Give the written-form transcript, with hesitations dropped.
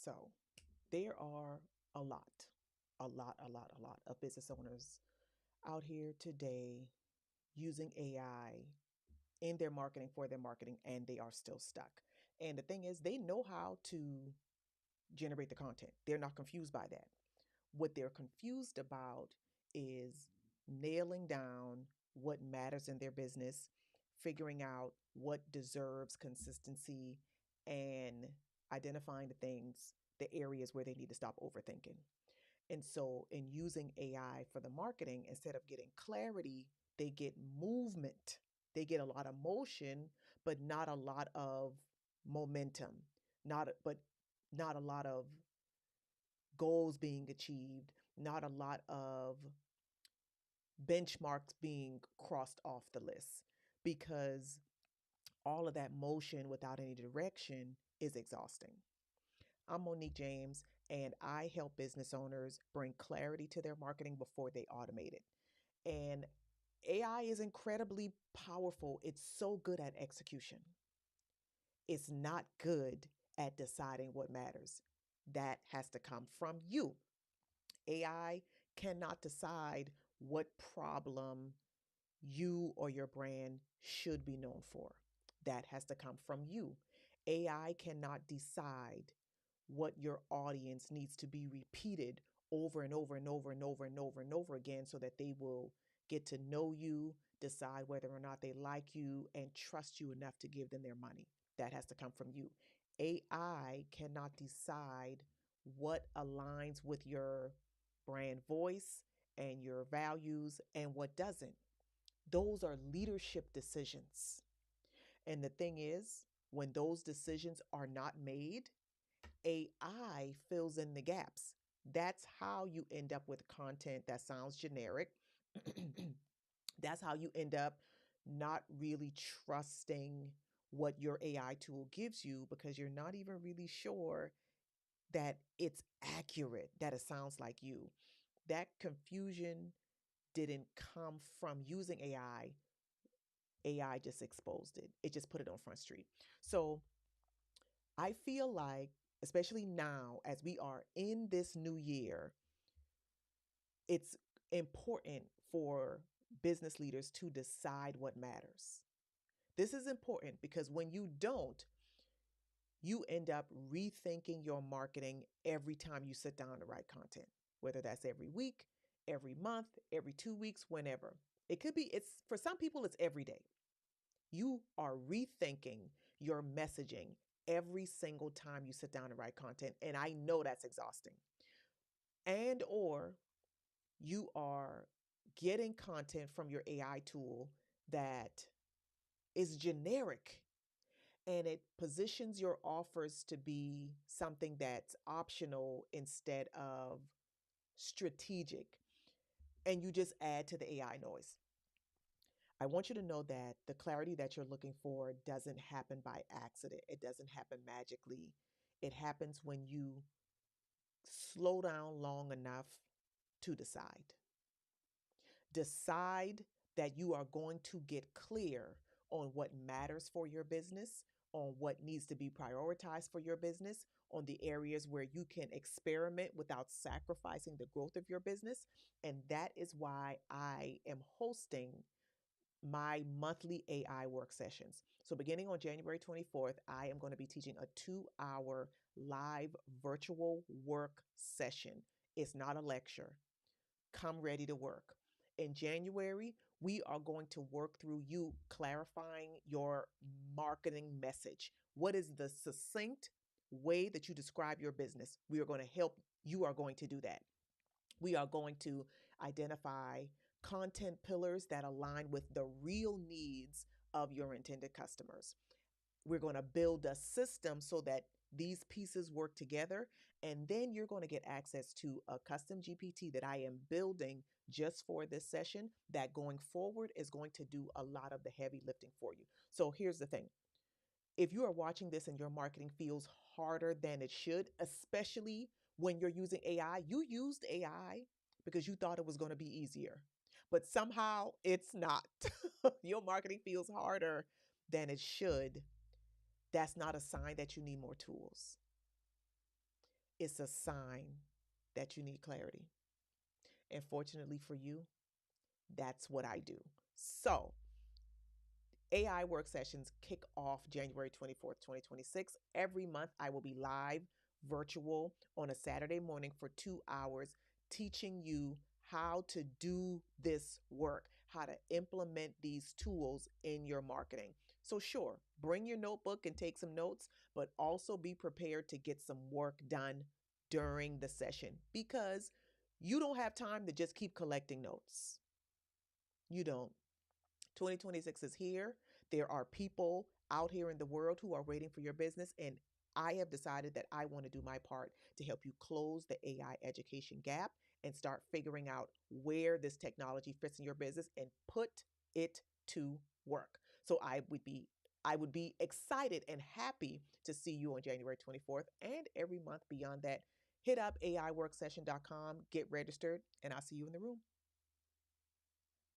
So there are a lot, a lot of business owners out here today using AI in their marketing for their marketing, and they are still stuck. And the thing is, they know how to generate the content. They're not confused by that. What they're confused about is nailing down what matters in their business, figuring out what deserves consistency, and identifying the things, the areas where they need to stop overthinking. And so, in using AI for the marketing, instead of getting clarity, they get movement. They get a lot of motion, but not a lot of momentum. But not a lot of goals being achieved, not a lot of benchmarks being crossed off the list, because all of that motion without any direction is exhausting. I'm Monique James, and I help business owners bring clarity to their marketing before they automate it. And AI is incredibly powerful. It's so good at execution. It's not good at deciding what matters. That has to come from you. AI cannot decide what problem you or your brand should be known for. That has to come from you. AI cannot decide what your audience needs to be repeated over and over and over and over and over and over again so that they will get to know you, decide whether or not they like you, and trust you enough to give them their money. That has to come from you. AI cannot decide what aligns with your brand voice and your values and what doesn't. Those are leadership decisions. And the thing is, when those decisions are not made, AI fills in the gaps. That's how you end up with content that sounds generic. That's how you end up not really trusting what your AI tool gives you, because you're not even really sure that it's accurate, that it sounds like you. That confusion didn't come from using AI. AI just exposed it. It just put it on Front Street. So I feel like, especially now as we are in this new year, it's important for business leaders to decide what matters. This is important because when you don't, you end up rethinking your marketing every time you sit down to write content, whether that's every week, every month, every 2 weeks, whenever. It could be, it's for some people, it's every day. You are rethinking your messaging every single time you sit down and write content. And I know that's exhausting. And or you are getting content from your AI tool that is generic, and it positions your offers to be something that's optional instead of strategic. And you just add to the AI noise. I want you to know that the clarity that you're looking for doesn't happen by accident. It doesn't happen magically. It happens when you slow down long enough to decide. Decide that you are going to get clear on what matters for your business, on what needs to be prioritized for your business, on the areas where you can experiment without sacrificing the growth of your business. And that is why I am hosting my monthly AI work sessions. So, beginning on January 24th, I am going to be teaching a 2 hour live virtual work session. It's not a lecture. Come ready to work. In January, we are going to work through you clarifying your marketing message. What is the succinct way that you describe your business? We are going to help. You are going to do that. We are going to identify content pillars that align with the real needs of your intended customers. We're going to build a system so that these pieces work together. And then you're going to get access to a custom GPT that I am building just for this session, that going forward is going to do a lot of the heavy lifting for you. So here's the thing. If you are watching this and your marketing feels harder than it should, especially when you're using AI, you used AI because you thought it was going to be easier, but somehow it's not. Your marketing feels harder than it should. That's not a sign that you need more tools. it's a sign that you need clarity. And fortunately for you, that's what I do. So, AI work sessions kick off January 24th, 2026. Every month, I will be live virtual on a Saturday morning for 2 hours, teaching you how to do this work, how to implement these tools in your marketing. So, sure, bring your notebook and take some notes, but also be prepared to get some work done during the session because you don't have time to just keep collecting notes. You don't. 2026 is here. There are people out here in the world who are waiting for your business. And I have decided that I want to do my part to help you close the AI education gap and start figuring out where this technology fits in your business and put it to work. So I would be excited and happy to see you on January 24th and every month beyond that. Hit up aiworksession.com, get registered, and I'll see you in the room.